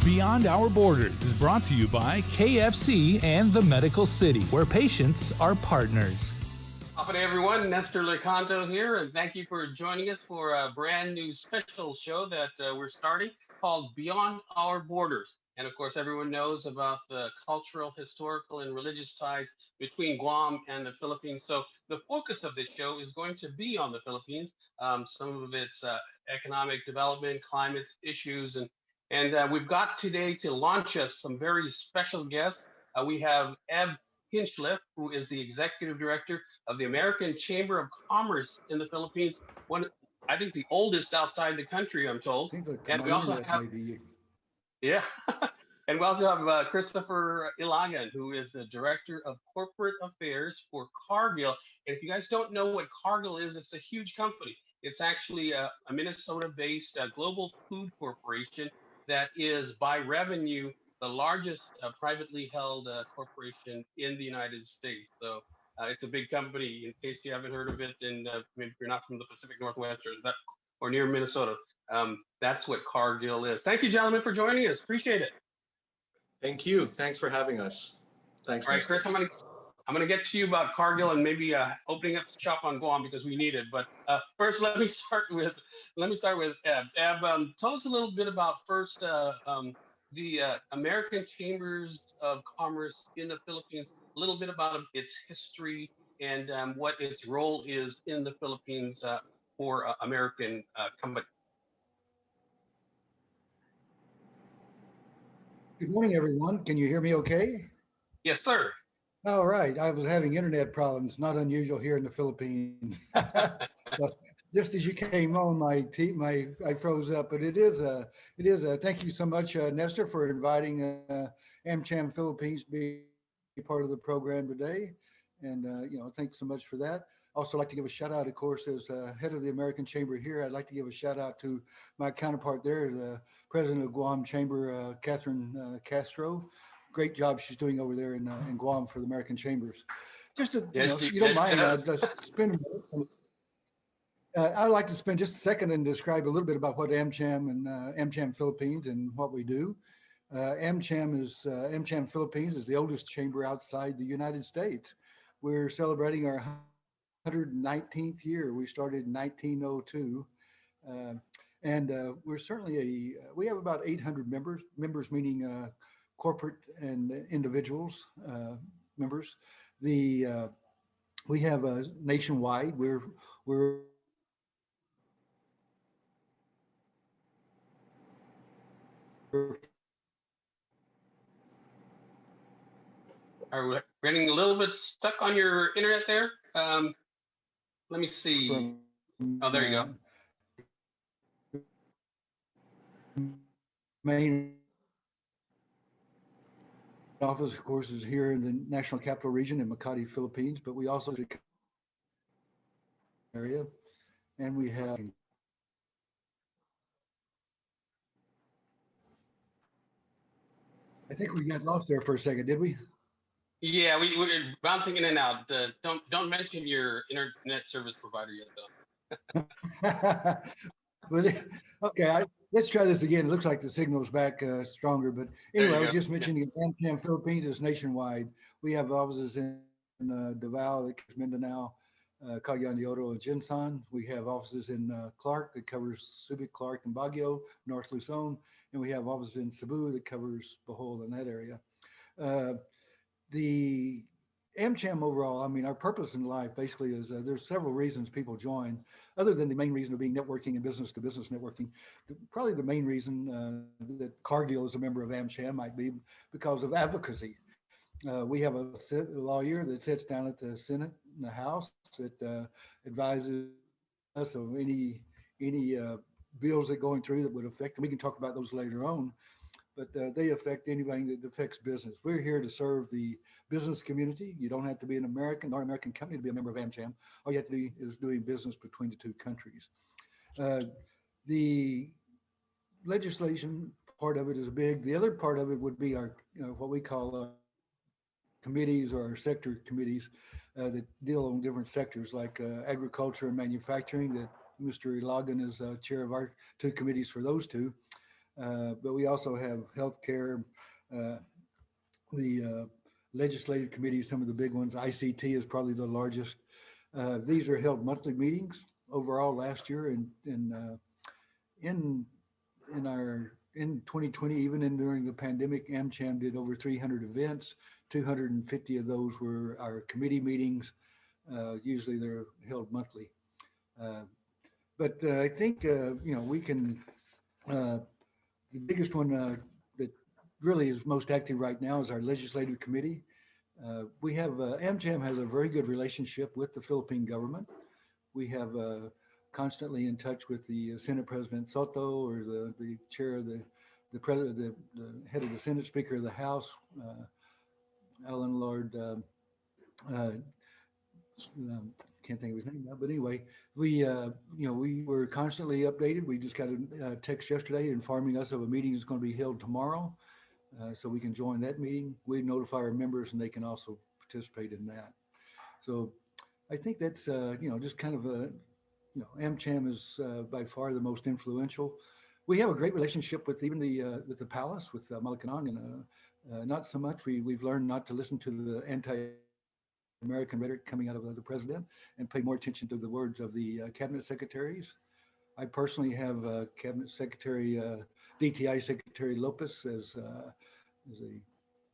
Beyond Our Borders is brought to you by KFC and the Medical City, where patients are partners. Good day, everyone. Nestor Licanto here, and thank you for joining us for a brand new special show that we're starting called Beyond Our Borders. And of course, everyone knows about the cultural, historical, and religious ties between Guam and the Philippines. So the focus of this show is going to be on the Philippines, some of its economic development, climate issues, and we've got today to launch us some very special guests. We have Eb Hinchliffe, who is the executive director of the American Chamber of Commerce in the Philippines, one, I think, the oldest outside the country, I'm told. Seems like And we also have, maybe. yeah, and we also have Christopher Ilagan, who is the director of corporate affairs for Cargill. And if you guys don't know what Cargill is, it's a huge company. It's actually a Minnesota-based global food corporation that is, by revenue, the largest privately held corporation in the United States. So it's a big company. In case you haven't heard of it, and maybe if you're not from the Pacific Northwest or near Minnesota, that's what Cargill is. Thank you, gentlemen, for joining us. Appreciate it. Thank you. Thanks for having us. Thanks. All right, Chris, I'm gonna get to you about Cargill and maybe opening up shop on Guam because we need it. But first, let me start with Eb. Eb, tell us a little bit about first the American Chambers of Commerce in the Philippines. A little bit about its history and what its role is in the Philippines for American companies. Good morning, everyone. Can you hear me okay? Yes, sir. All right. I was having internet problems, not unusual here in the Philippines. But just as you came on, I froze up. But it is a thank you so much, Nestor, for inviting AmCham Philippines to be part of the program today. And thanks so much for that. Also like to give a shout out, of course, as head of the American Chamber here. I'd like to give a shout out to my counterpart there, the president of Guam Chamber, Catherine Castro. Great job she's doing over there in Guam for the American Chambers. Just to, you don't mind, I'd like to spend just a second and describe a little bit about what AmCham and AmCham Philippines and what we do. AmCham Philippines is the oldest chamber outside the United States. We're celebrating our 119th year. We started in 1902. And we're certainly we have about 800 members meaning corporate and individuals members. We have nationwide. We're Are we getting a little bit stuck on your internet there? Let me see. Oh, there you go. Main office, of course, is here in the National Capital Region in Makati, Philippines, but we also have area, and we have. I think we got lost there for a second, did we? Yeah, we're bouncing in and out. Don't mention your internet service provider yet, though. But okay, let's try this again. It looks like the signal's back stronger. But anyway, I was just mentioning AmCham Philippines is nationwide. We have offices in Davao, Mindanao, Cagayan de Oro, and Jinsan. We have offices in Clark that covers Subic, Clark, and Baguio, North Luzon, and we have offices in Cebu that covers Bohol and that area. The AmCham overall, I mean, our purpose in life basically is there's several reasons people join, other than the main reason of being networking and business-to-business networking. Probably the main reason that Cargill is a member of AmCham might be because of advocacy. We have a lawyer that sits down at the Senate and the House that advises us of any bills that are going through that would affect, and we can talk about those later on, but they affect anything that affects business. We're here to serve the business community. You don't have to be an American or American company to be a member of AmCham. All you have to do is doing business between the two countries. The legislation part of it is big. The other part of it would be our, what we call committees or our sector committees that deal on different sectors like agriculture and manufacturing, that Mr. Ilagan is chair of our two committees for those two. but we also have healthcare, the legislative committees, some of the big ones. ICT is probably the largest. These are held monthly meetings overall last year, and in in 2020, even in during the pandemic, AmCham did over 300 events. 250 of those were our committee meetings. Usually they're held monthly. Uh, but I think we can. Uh, the biggest one that really is most active right now is our legislative committee. We have AmCham has a very good relationship with the Philippine government. We have constantly in touch with the Senate President Soto, or the chair of the president, the head of the Senate, Speaker of the House, Alan Lord. Uh, can't think of his name now, but anyway, we were constantly updated. We just got a text yesterday informing us of a meeting that's going to be held tomorrow, so we can join that meeting. We notify our members, and they can also participate in that. So I think that's just kind of a AmCham is by far the most influential. We have a great relationship with even with the palace, with Malacanang, and not so much. We've learned not to listen to the anti-American rhetoric coming out of the president, and pay more attention to the words of the cabinet secretaries. I personally have Cabinet Secretary, DTI Secretary Lopez as a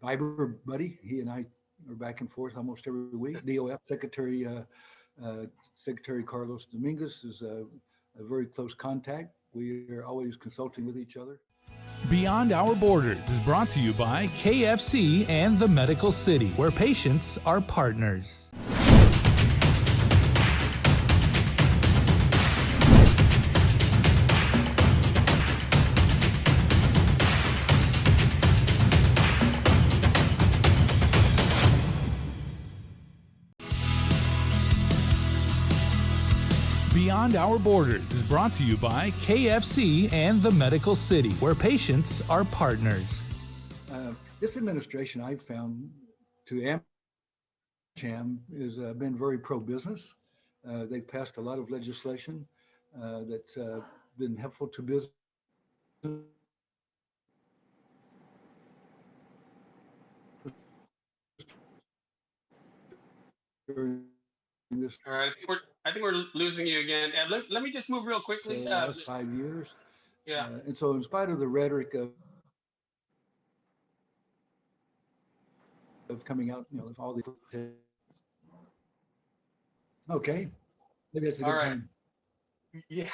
Viber buddy. He and I are back and forth almost every week. DOF Secretary Carlos Dominguez is a very close contact. We are always consulting with each other. Beyond Our Borders is brought to you by KFC and the Medical City, where patients are partners. Beyond Our Borders is brought to you by KFC and the Medical City, where patients are partners. This administration, I've found, to AmCham, has been very pro-business. They've passed a lot of legislation that's been helpful to business. During this, All right, I think we're losing you again. Let me just move real quickly. say, last 5 years. Yeah. And so in spite of the rhetoric of coming out, with all the, okay, maybe that's a All good right. time. Yeah,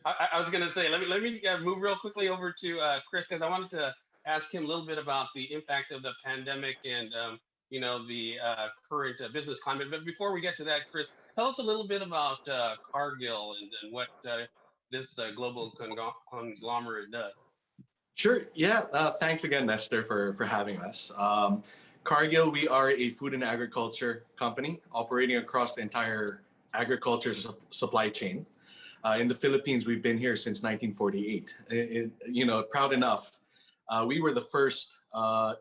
I was gonna say, let me move real quickly over to Chris, because I wanted to ask him a little bit about the impact of the pandemic and the current business climate. But before we get to that, Chris, tell us a little bit about Cargill and what this global conglomerate does. Sure. Yeah. Thanks again, Nestor, for having us. Cargill, we are a food and agriculture company operating across the entire agriculture supply chain. In the Philippines, we've been here since 1948. Proud enough, we were the first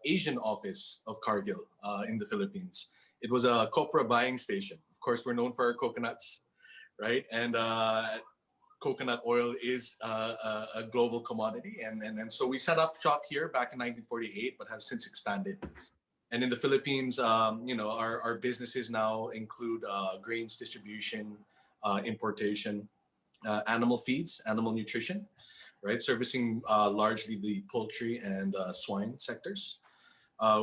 Asian office of Cargill in the Philippines. It was a copra buying station. Of course, we're known for our coconuts, right? And coconut oil is a global commodity. And so we set up shop here back in 1948, but have since expanded. And in the Philippines, our businesses now include grains distribution, importation, animal feeds, animal nutrition, right? Servicing largely the poultry and swine sectors.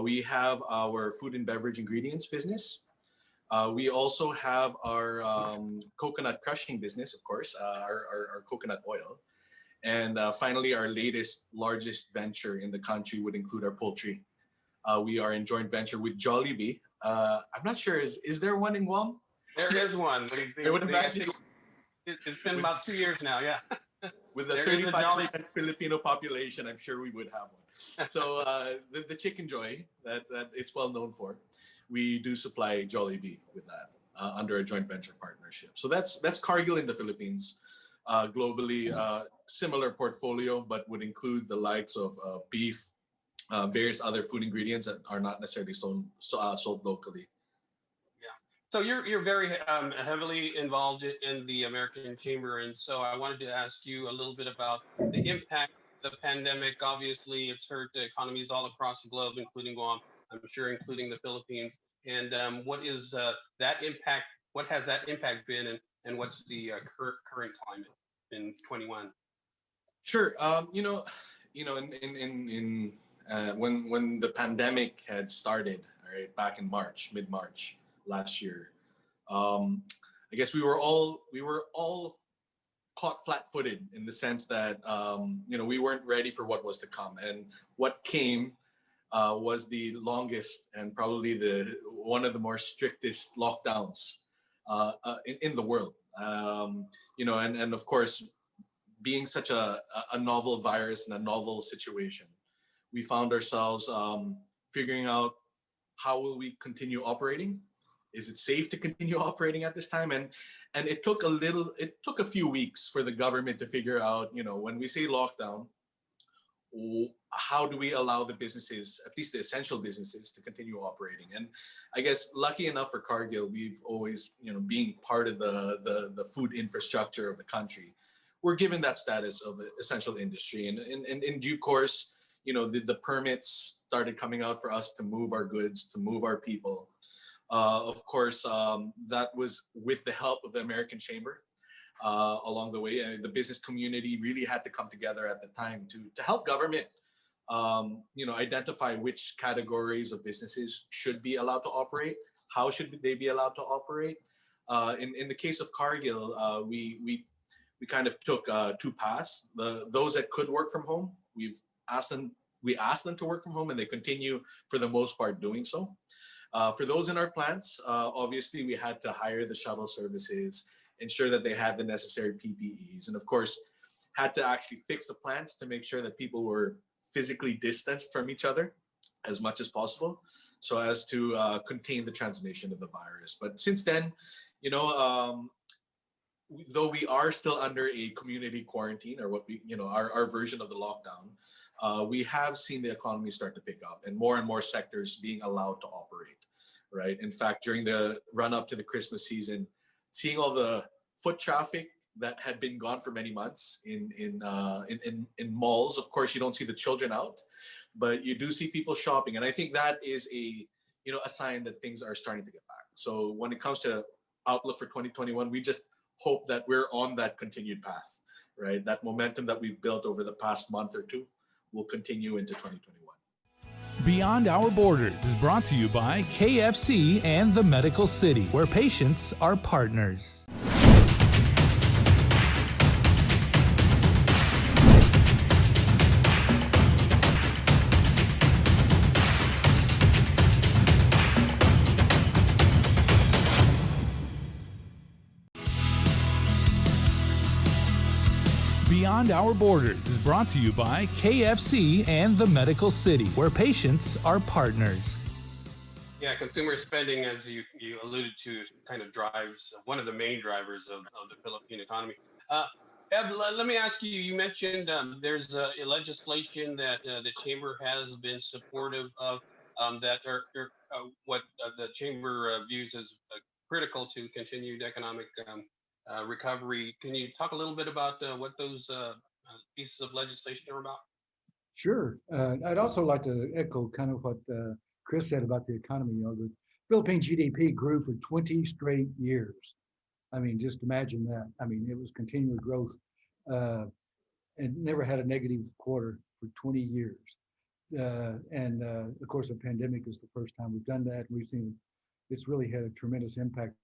We have our food and beverage ingredients business. We also have our coconut crushing business, of course, our coconut oil. And finally, our largest venture in the country would include our poultry. We are in joint venture with Jollibee. I'm not sure, is there one in Guam? There is one. I would imagine. It's been about 2 years now, yeah. With a 35% Filipino population, I'm sure we would have one. So the Chicken Joy that it's well known for, we do supply Jollibee with that under a joint venture partnership. So that's Cargill in the Philippines. Globally, similar portfolio, but would include the likes of beef, various other food ingredients that are not necessarily sold locally. So you're very heavily involved in the American Chamber, and so I wanted to ask you a little bit about the impact the pandemic, obviously, it's hurt the economies all across the globe, including Guam, I'm sure, including the Philippines. And what is that impact? What has that impact been, and what's the current climate in 21? Sure. When the pandemic had started, all right, back in mid March last year, um, I guess we were all caught flat-footed in the sense that we weren't ready for what was to come, and what came was the longest and probably the one of the more strictest lockdowns in the world. And of course, being such a novel virus and a novel situation, we found ourselves figuring out how will we continue operating. Is it safe to continue operating at this time? And it took a few weeks for the government to figure out, when we say lockdown, how do we allow the businesses, at least the essential businesses, to continue operating? And I guess lucky enough for Cargill, we've always, being part of the food infrastructure of the country, we're given that status of essential industry. And in due course, the permits started coming out for us to move our goods, to move our people. Of course, that was with the help of the American Chamber along the way. I mean, the business community really had to come together at the time to help government, identify which categories of businesses should be allowed to operate, how should they be allowed to operate. In the case of Cargill, we kind of took two paths. Those that could work from home, we asked them to work from home, and they continue for the most part doing so. For those in our plants, obviously we had to hire the shuttle services, ensure that they had the necessary PPEs, and of course had to actually fix the plants to make sure that people were physically distanced from each other as much as possible, so as to contain the transmission of the virus. But since then, though we are still under a community quarantine, or what our version of the lockdown, we have seen the economy start to pick up and more sectors being allowed to operate, right? In fact, during the run up to the Christmas season, seeing all the foot traffic that had been gone for many months in malls. Of course, you don't see the children out, but you do see people shopping, and I think that is a sign that things are starting to get back. So when it comes to outlook for 2021, we just hope that we're on that continued path, right? That momentum that we've built over the past month or two will continue into 2021. Beyond Our Borders is brought to you by KFC and the Medical City, where patients are partners. Beyond Our Borders is brought to you by KFC and the Medical City, where patients are partners. Yeah, consumer spending, as you alluded to, kind of drives one of the main drivers of the Philippine economy. Eb, let me ask you. You mentioned there's a legislation that the chamber has been supportive of, that are what the chamber views as critical to continued economic recovery. Can you talk a little bit about what those pieces of legislation are about? Sure. I'd also like to echo kind of what Chris said about the economy. The Philippine GDP grew for 20 straight years. I mean, just imagine that. I mean, it was continual growth and never had a negative quarter for 20 years. And of course, the pandemic is the first time we've done that. We've seen it's really had a tremendous impact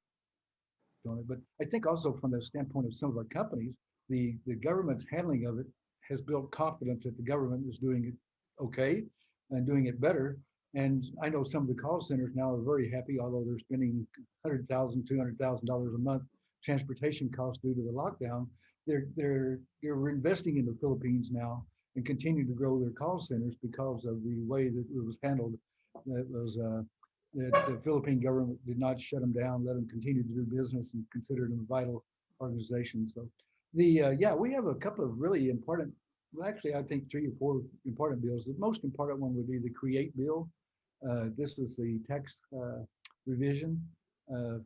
on it. But I think also from the standpoint of some of our companies, the government's handling of it has built confidence that the government is doing it okay and doing it better. And I know some of the call centers now are very happy, although they're spending $100,000, $200,000 a month transportation costs due to the lockdown. They're investing in the Philippines now and continue to grow their call centers because of the way that it was handled. That was that the Philippine government did not shut them down, let them continue to do business, and considered them a vital organization. So we have a couple of really important, well, actually I think 3 or 4 important bills. The most important one would be the CREATE bill. This was the tax revision. A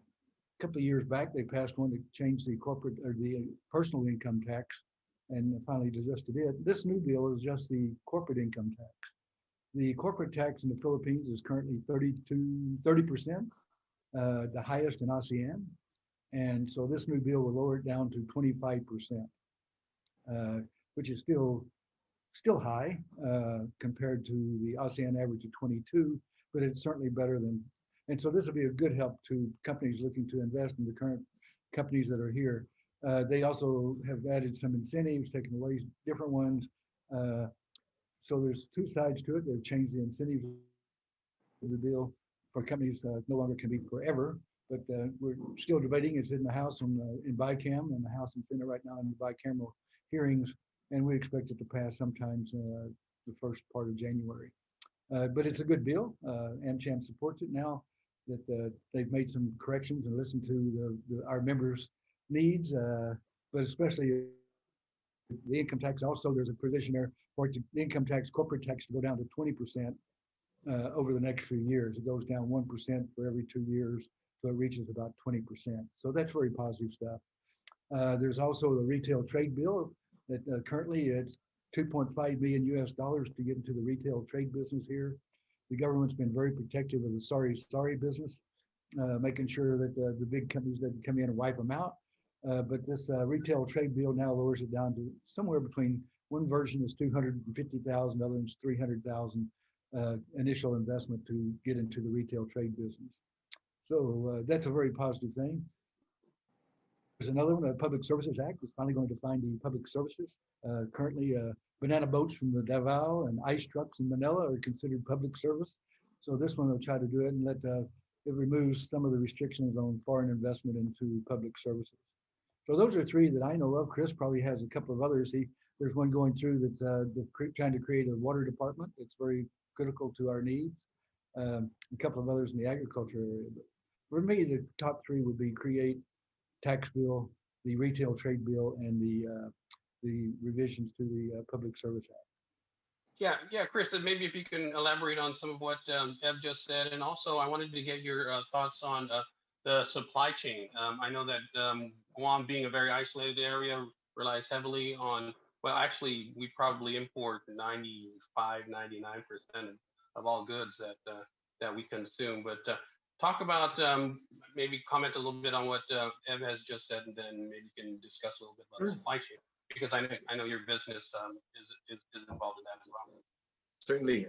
couple of years back, they passed one to change the corporate or the personal income tax and finally adjusted it. This new bill is just the corporate income tax. The corporate tax in the Philippines is currently 30%, the highest in ASEAN. And so this new bill will lower it down to 25%, which is still high compared to the ASEAN average of 22, but it's certainly better than. And so this will be a good help to companies looking to invest in the current companies that are here. They also have added some incentives, taken away different ones. So there's two sides to it. They've changed the incentives of the bill for companies no longer can be forever, but we're still debating. It's in the House and in BICAM, and the House and Senate right now in the bicameral hearings, and we expect it to pass sometimes the first part of January. But it's a good bill. AmCham supports it now that they've made some corrections and listened to our members' needs, but especially the income tax. Also, there's a provision there for the income tax, corporate tax to go down to 20% over the next few years. It goes down 1% for every 2 years, so it reaches about 20%. So that's very positive stuff. There's also the retail trade bill that currently it's $2.5 million to get into the retail trade business here. The government's been very protective of the sorry business, making sure that the big companies that come in and wipe them out. But this retail trade bill now lowers it down to somewhere between, one version is $250,000, other one's $300,000 initial investment to get into the retail trade business. So that's a very positive thing. There's another one, the Public Services Act is finally going to define the public services. Currently, banana boats from the Davao and ice trucks in Manila are considered public service. So this one will try to do it and it removes some of the restrictions on foreign investment into public services. So those are three that I know of. Chris probably has a couple of others. There's one going through that's trying to create a water department. It's very critical to our needs. A couple of others in the agriculture area. But for me, the top three would be create, tax bill, the retail trade bill, and the revisions to the Public Service Act. Yeah, Chris, maybe if you can elaborate on some of what Ev just said, and also I wanted to get your thoughts on the supply chain. I know that Guam, being a very isolated area, relies heavily on, well, actually, we probably import 95, 99% of all goods that we consume. But talk about, maybe comment a little bit on what Ev has just said, and then maybe you can discuss a little bit about the supply chain, because I know your business is involved in that as well. Certainly.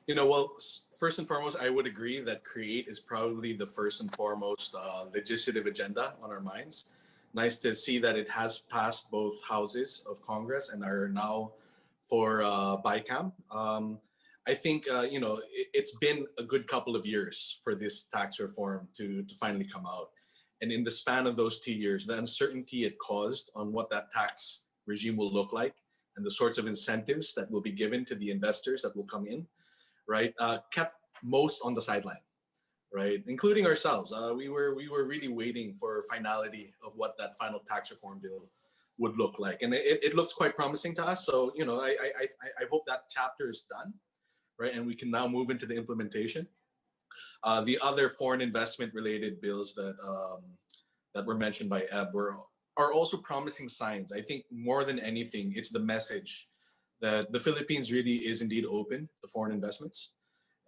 Well, first and foremost, I would agree that create is probably the first and foremost legislative agenda on our minds. Nice to see that it has passed both houses of Congress and are now for BICAM. I think, it's been a good couple of years for this tax reform to finally come out. And in the span of those 2 years, the uncertainty it caused on what that tax regime will look like and the sorts of incentives that will be given to the investors that will come in, right, kept most on the sideline, right, including ourselves. We were really waiting for finality of what that final tax reform bill would look like. And it looks quite promising to us. So, I hope that chapter is done, right, and we can now move into the implementation. The other foreign investment related bills that were mentioned by Eb are also promising signs. I think more than anything, it's the message that the Philippines really is indeed open to foreign investments.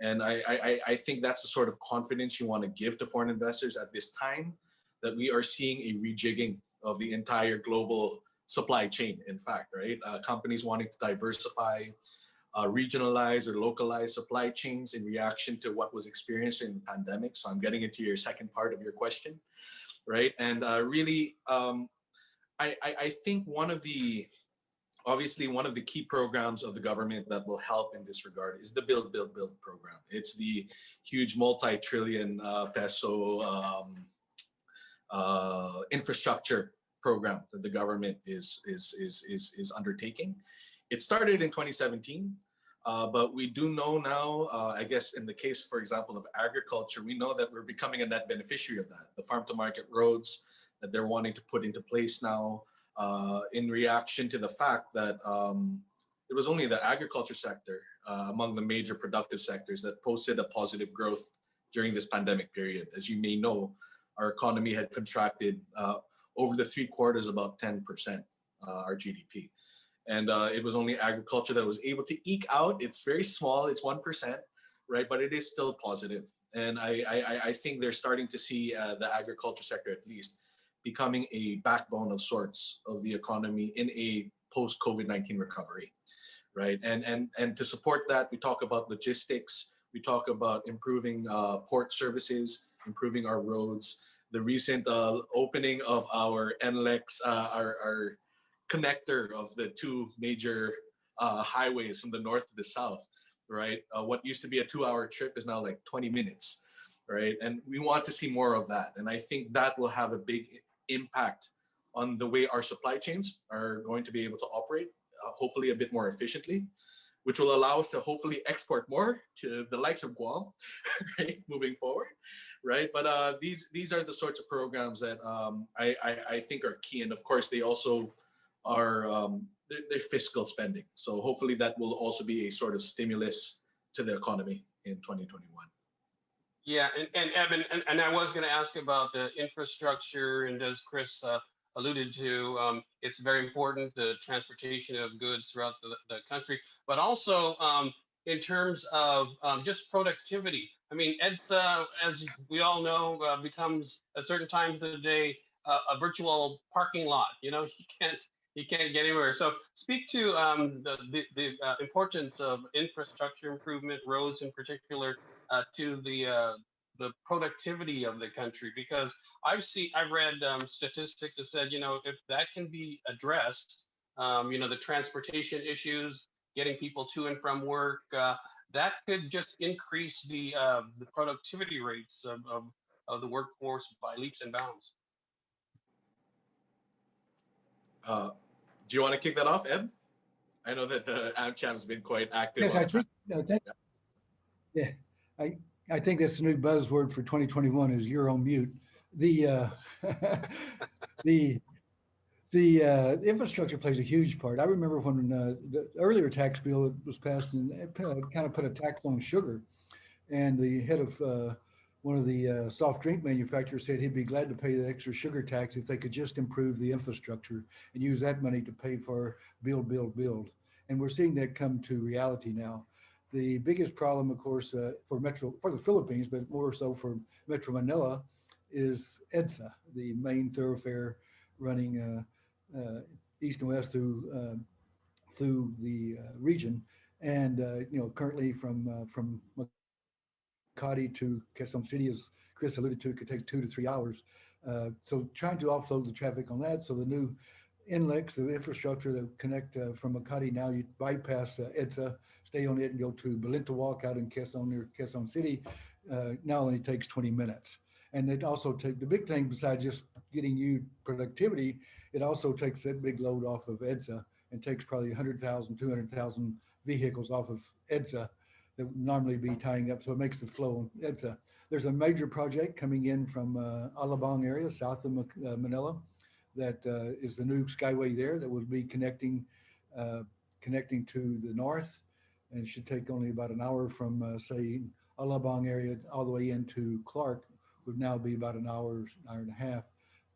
And I think that's the sort of confidence you want to give to foreign investors at this time, that we are seeing a rejigging of the entire global supply chain, in fact, right? Companies wanting to diversify, regionalize or localize supply chains in reaction to what was experienced in the pandemic. So I'm getting into your second part of your question, right? And really, I think one of the key programs of the government that will help in this regard is the Build program. It's the huge multi-trillion peso infrastructure program that the government is undertaking. It started in 2017, but we do know now, I guess in the case, for example, of agriculture, we know that we're becoming a net beneficiary of that. The farm-to-market roads that they're wanting to put into place now, in reaction to the fact that it was only the agriculture sector among the major productive sectors that posted a positive growth during this pandemic period. As you may know, our economy had contracted over the 3 quarters about 10%. our GDP. And it was only agriculture that was able to eke out. It's very small, it's 1%, right? But it is still positive. And I think they're starting to see the agriculture sector, at least, becoming a backbone of sorts of the economy in a post-COVID-19 recovery, right? And to support that, we talk about logistics, we talk about improving port services, improving our roads, the recent opening of our NLEX, our connector of the two major highways from the north to the south, right? What used to be a 2-hour trip is now like 20 minutes, right? And we want to see more of that. And I think that will have a big impact on the way our supply chains are going to be able to operate, hopefully a bit more efficiently, which will allow us to hopefully export more to the likes of Guam, right, moving forward, right? But these are the sorts of programs that I think are key. And of course, they also are they're fiscal spending. So hopefully that will also be a sort of stimulus to the economy in 2021. Yeah, and Evan, and I was going to ask about the infrastructure, and as Chris alluded to, it's very important, the transportation of goods throughout the country, but also in terms of just productivity. I mean, EDSA, as we all know, becomes at certain times of the day a virtual parking lot. You know, you can't get anywhere. So speak to the importance of infrastructure improvement, roads in particular, to the productivity of the country, because I've read statistics that said, you know, if that can be addressed, you know, the transportation issues, getting people to and from work, that could just increase the productivity rates of the workforce by leaps and bounds. Do you want to kick that off, Ed? I know that the AmCham has been quite active. Yes, I think yeah, I think that's the new buzzword for 2021 is you're on mute. The the infrastructure plays a huge part. I remember when the earlier tax bill was passed and it kind of put a tax on sugar, and the head of one of the soft drink manufacturers said he'd be glad to pay the extra sugar tax if they could just improve the infrastructure and use that money to pay for build. And we're seeing that come to reality now. The biggest problem, of course, for the Philippines, but more so for Metro Manila, is EDSA, the main thoroughfare running east and west through the region. And you know, currently from Makati to Quezon City, as Chris alluded to, it could take 2 to 3 hours. So trying to offload the traffic on that. So the new NLEX, the infrastructure that connect from Makati, now you bypass EDSA, stay on it and go to Balintawak out in Quezon, near Quezon City. Now only takes 20 minutes. And it also takes, the big thing besides just getting you productivity, it also takes that big load off of EDSA and takes probably 100,000, 200,000 vehicles off of EDSA that would normally be tying up. So it makes the flow. There's a major project coming in from Alabang area, south of Manila, that is the new skyway there that will be connecting to the north, and it should take only about an hour from say Alabang area all the way into Clark. Would now be about an hour and a half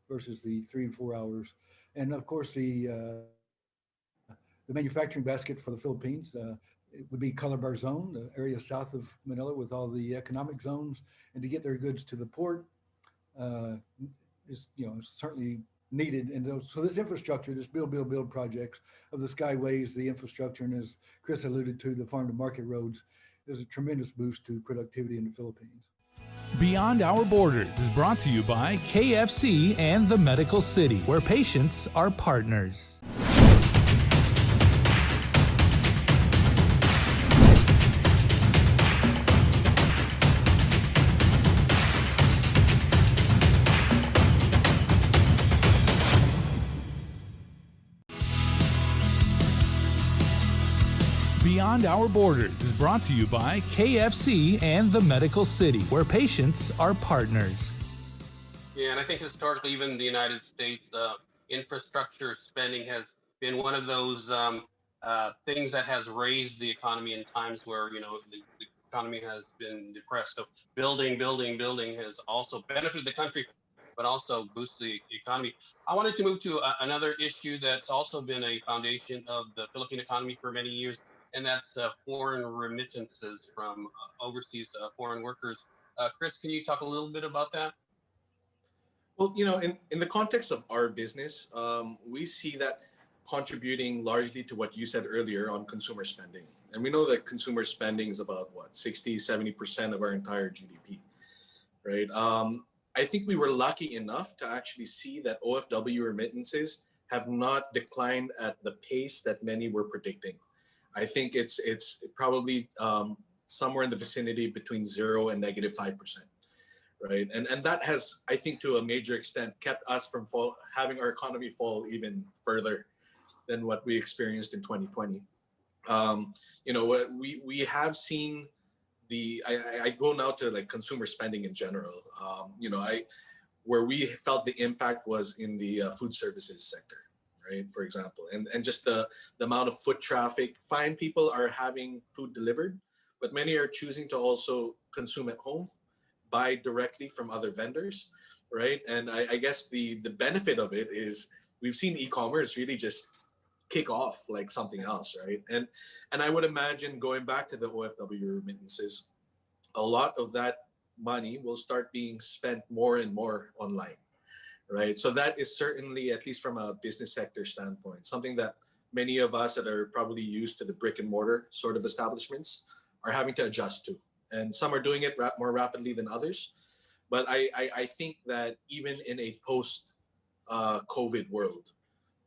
versus the 3 and 4 hours. And of course the manufacturing basket for the Philippines, it would be Calabar Zone, the area south of Manila with all the economic zones, and to get their goods to the port is, you know, certainly needed. And so this infrastructure, this build projects of the skyways, the infrastructure, and as Chris alluded to, the farm to market roads, is a tremendous boost to productivity in the Philippines. Beyond Our Borders is brought to you by KFC and the Medical City, where patients are partners. Beyond Our Borders is brought to you by KFC and the Medical City, where patients are partners. Yeah, and I think historically, even the United States, infrastructure spending has been one of those things that has raised the economy in times where, you know, the economy has been depressed. So building has also benefited the country. but also boost the economy. I wanted to move to another issue that's also been a foundation of the Philippine economy for many years, and that's foreign remittances from overseas foreign workers. Chris, can you talk a little bit about that? Well, in the context of our business, we see that contributing largely to what you said earlier on consumer spending. And we know that consumer spending is about what, 60, 70% of our entire GDP, right? I think we were lucky enough to actually see that OFW remittances have not declined at the pace that many were predicting. I think it's probably somewhere in the vicinity between 0 and -5%, right? And that has, I think, to a major extent, kept us from having our economy fall even further than what we experienced in 2020. We have seen I go now to like consumer spending in general. Where we felt the impact was in the food services sector, right? For example, and just the amount of foot traffic. Fine, people are having food delivered, but many are choosing to also consume at home, buy directly from other vendors, right? And I guess the benefit of it is we've seen e-commerce really just kick off like something else, right? And I would imagine going back to the OFW remittances, a lot of that money will start being spent more and more online, right? So that is certainly, at least from a business sector standpoint, something that many of us that are probably used to the brick and mortar sort of establishments are having to adjust to. And some are doing it more rapidly than others. But I think that even in a post COVID world,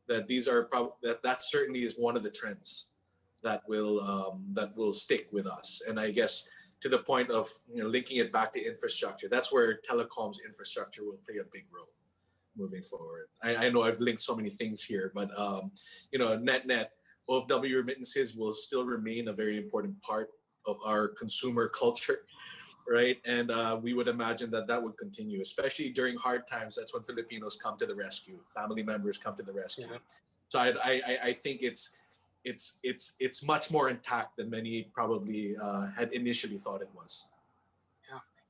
that these are that certainly is one of the trends that will stick with us. And I guess to the point of linking it back to infrastructure, that's where telecoms infrastructure will play a big role moving forward. I know I've linked so many things here, but net OFW remittances will still remain a very important part of our consumer culture, right? And we would imagine that would continue, especially during hard times. That's when Filipinos come to the rescue. Family members come to the rescue. Yeah. So I think it's much more intact than many probably had initially thought it was.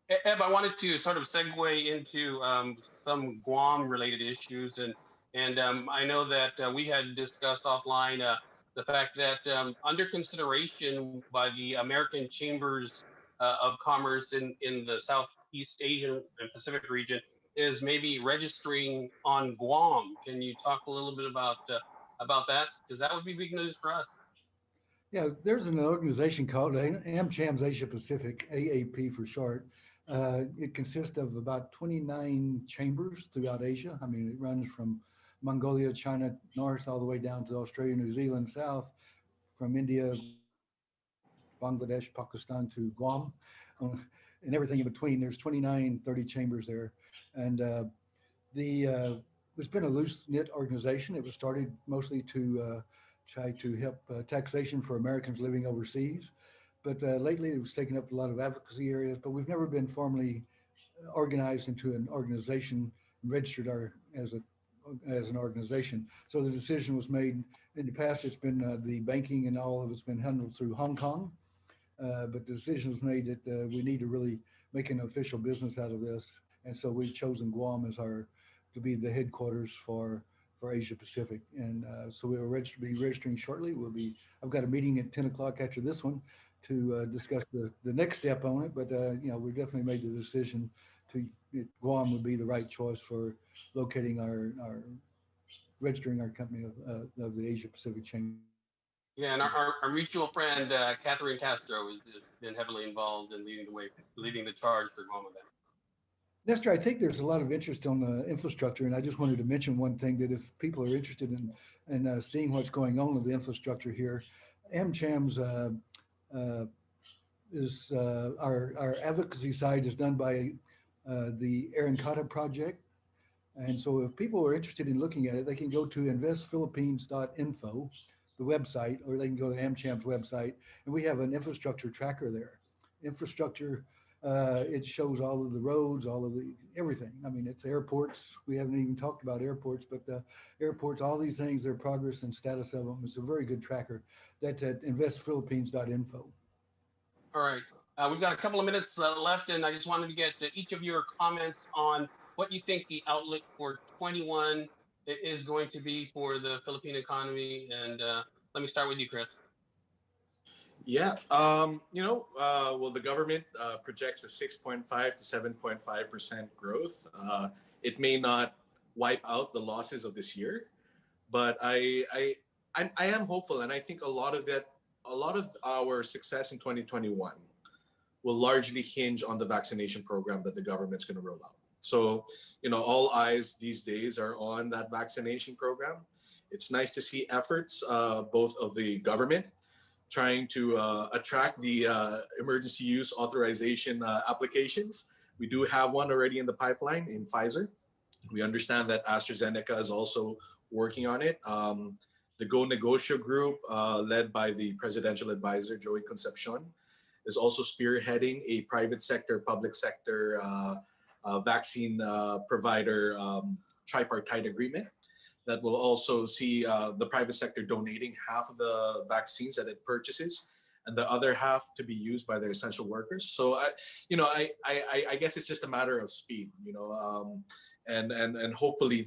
Yeah. Eb, I wanted to sort of segue into some Guam-related issues, and I know that we had discussed offline the fact that under consideration by the American Chambers of Commerce in the Southeast Asian and Pacific region is maybe registering on Guam. Can you talk a little bit about that? Because that would be big news for us. Yeah, there's an organization called AmChams Asia Pacific, AAP for short. It consists of about 29 chambers throughout Asia. I mean, it runs from Mongolia, China, north, all the way down to Australia, New Zealand, south, from India, Bangladesh, Pakistan to Guam, and everything in between. There's 29, 30 chambers there. And it's been a loose-knit organization. It was started mostly to try to help taxation for Americans living overseas. But lately it was taking up a lot of advocacy areas, but we've never been formally organized into an organization, registered as an organization. So the decision was made. In the past, it's been the banking and all of it's been handled through Hong Kong. But the decision was made that we need to really make an official business out of this. And so we've chosen Guam as to be the headquarters for Asia Pacific. And so we'll be registering shortly. I've got a meeting at 10 o'clock after this one to discuss the next step on it. But, we definitely made the decision Guam would be the right choice for locating registering our company of the Asia Pacific Chamber. Yeah, and our mutual friend, Catherine Castro, has been heavily involved in leading the charge for Guam event. Nestor, I think there's a lot of interest on the infrastructure, and I just wanted to mention one thing, that if people are interested in seeing what's going on with the infrastructure here, AmChams is our advocacy side is done by the Arancata Project. And so if people are interested in looking at it, they can go to investphilippines.info, the website, or they can go to AmChams website, and we have an infrastructure tracker there. Infrastructure, it shows all of the roads, all of everything. I mean, it's airports. We haven't even talked about airports, but airports, all these things, their progress and status of them. It's a very good tracker. That's at investphilippines.info. All right. We've got a couple of minutes left, and I just wanted to get each of your comments on what you think the outlook for 21 is going to be for the Philippine economy. And let me start with you, Chris. Yeah, well, the government projects a 6.5 to 7.5% growth. It may not wipe out the losses of this year, but I am hopeful, and I think a lot of our success in 2021 will largely hinge on the vaccination program that the government's going to roll out. So, all eyes these days are on that vaccination program. It's nice to see efforts, both of the government trying to attract the emergency use authorization applications. We do have one already in the pipeline in Pfizer. We understand that AstraZeneca is also working on it. The Go Negocio group, led by the presidential advisor, Joey Concepcion, is also spearheading a private sector, public sector vaccine provider tripartite agreement that will also see the private sector donating half of the vaccines that it purchases, and the other half to be used by their essential workers. So I guess it's just a matter of speed, and hopefully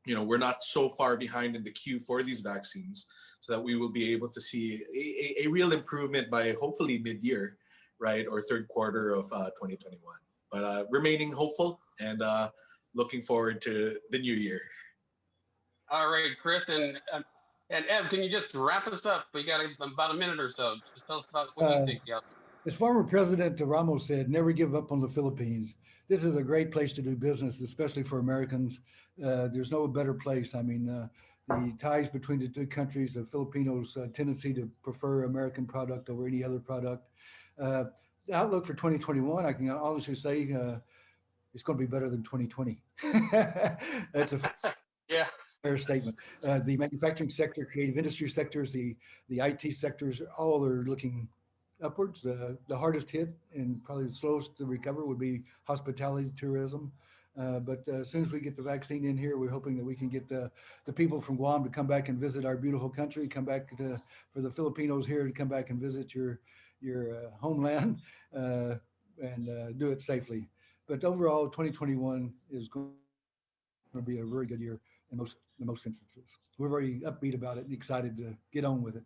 we're not so far behind in the queue for these vaccines, so that we will be able to see a real improvement by hopefully mid-year, right, or third quarter of 2021. But remaining hopeful and looking forward to the new year. All right, Chris and Ev, can you just wrap us up? We got about a minute or so. Just tell us about what you think. Yeah. As former President Ramos said, never give up on the Philippines. This is a great place to do business, especially for Americans. There's no better place. I mean, the ties between the two countries, the Filipinos' tendency to prefer American product over any other product. The outlook for 2021, I can honestly say it's going to be better than 2020. That's a yeah. fair statement. The manufacturing sector, creative industry sectors, the IT sectors, all are looking upwards. The hardest hit and probably the slowest to recover would be hospitality, tourism. But as soon as we get the vaccine in here, we're hoping that we can get the people from Guam to come back and visit our beautiful country, come back for the Filipinos here to come back and visit your homeland and do it safely. But overall, 2021 is going to be a very good year in most instances. We're very upbeat about it and excited to get on with it.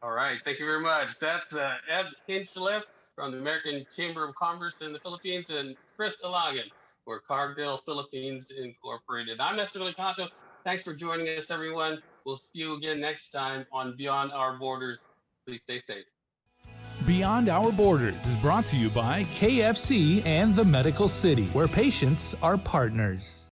All right. Thank you very much. That's Ed Hinchliffe from the American Chamber of Commerce in the Philippines and Chris Ilagan for Cargill Philippines Incorporated. I'm Nestor Licanto. Thanks for joining us, everyone. We'll see you again next time on Beyond Our Borders. Please stay safe. Beyond Our Borders is brought to you by KFC and the Medical City, where patients are partners.